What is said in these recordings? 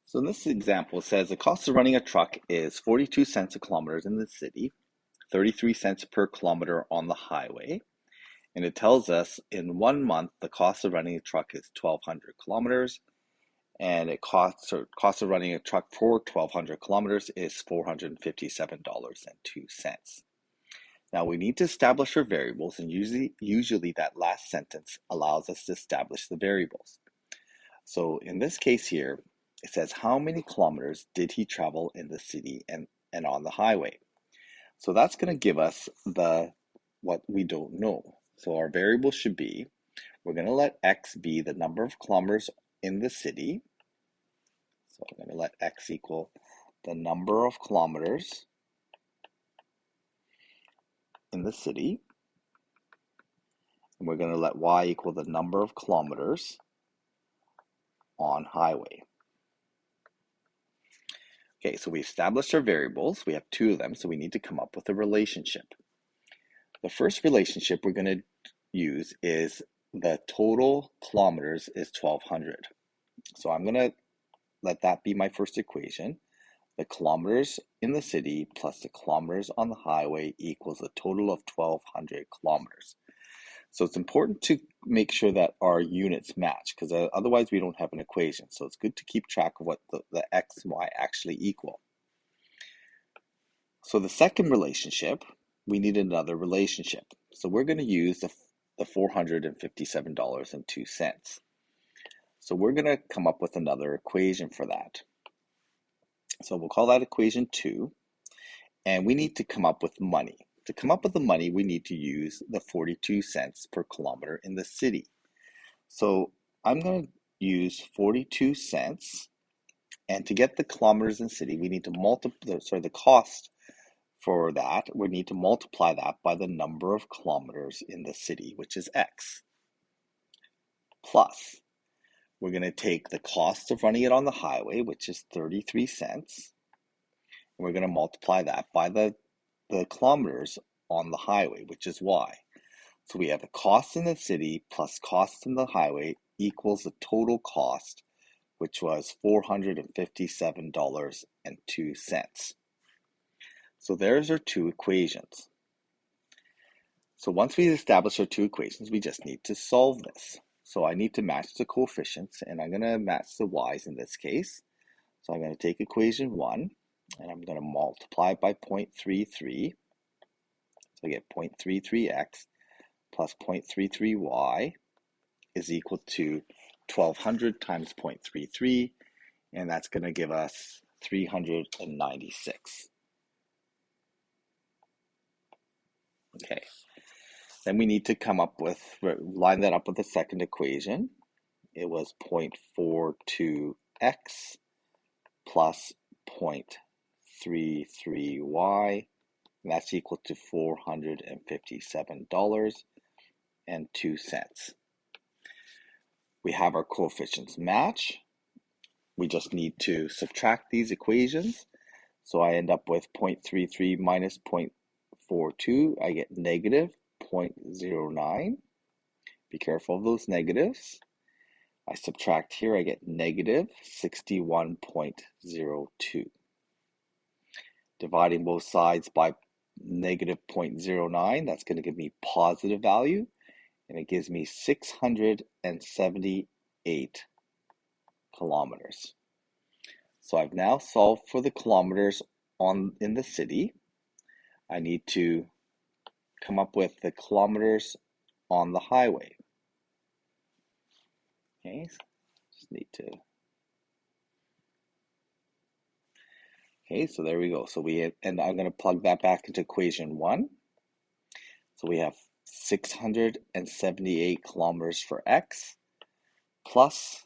So in this example, it says the cost of running a truck is 42 cents a kilometer in the city, 33 cents per kilometer on the highway. And it tells us in 1 month, the cost of running a truck is 1,200 kilometers. And cost of running a truck for 1,200 kilometers is $457.02. Now we need to establish our variables, and usually that last sentence allows us to establish the variables. So in this case here, it says how many kilometers did he travel in the city and on the highway. So that's going to give us what we don't know. So our variable should be, we're going to let x be the number of kilometers in the city. So I'm going to let x equal the number of kilometers in the city. And we're going to let y equal the number of kilometers on highway. Okay, so we established our variables. We have two of them, so we need to come up with a relationship. The first relationship we're going to use is the total kilometers is 1,200. So I'm going to let that be my first equation. The kilometers in the city plus the kilometers on the highway equals a total of 1,200 kilometers. So it's important to make sure that our units match, because otherwise we don't have an equation. So it's good to keep track of what the x and y actually equal. So the second relationship, we need another relationship. So we're going to use the $457.02. So we're going to come up with another equation for that. So we'll call that equation 2, and we need to come up with money. To come up with the money, we need to use the 42 cents per kilometer in the city. So I'm going to use 42 cents, and to get the kilometers in the city, we need to the cost for that, we need to multiply that by the number of kilometers in the city, which is x. Plus, we're going to take the cost of running it on the highway, which is 33 cents, and we're going to multiply that by the kilometers on the highway, which is y. So we have the cost in the city plus cost in the highway equals the total cost, which was $457.02. So there's our two equations. So once we establish our two equations, we just need to solve this. So I need to match the coefficients, and I'm going to match the y's in this case. So I'm going to take equation 1, and I'm going to multiply by 0.33. So I get 0.33x plus 0.33y is equal to 1,200 times 0.33, and that's going to give us 396. Okay, then we need to line that up with the second equation. It was 0.42x plus 0.33y, and that's equal to $457.02. We have our coefficients match. We just need to subtract these equations. So I end up with 0.33 minus 0.42. I get negative 0.09. Be careful of those negatives. I subtract here, I get negative 61.02. Dividing both sides by negative 0.09, that's going to give me positive value, and it gives me 678 kilometers. So I've now solved for the kilometers in the city. I need to come up with the kilometers on the highway. Okay, just need to. Okay, so there we go. And I'm going to plug that back into equation 1. So we have 678 kilometers for x plus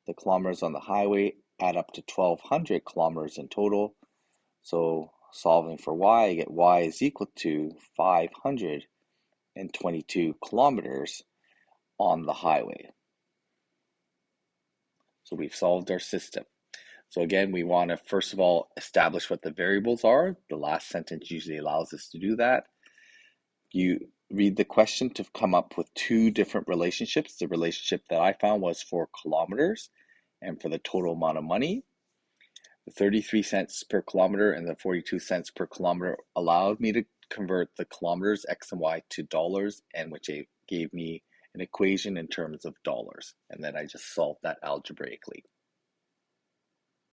the kilometers on the highway add up to 1,200 kilometers in total. So solving for y, I get y is equal to 522 kilometers on the highway. So we've solved our system. So again, we want to first of all establish what the variables are. The last sentence usually allows us to do that. You read the question to come up with two different relationships. The relationship that I found was for kilometers and for the total amount of money. The 33 cents per kilometer and the 42 cents per kilometer allowed me to convert the kilometers X and Y to dollars, and which gave me an equation in terms of dollars. And then I just solved that algebraically.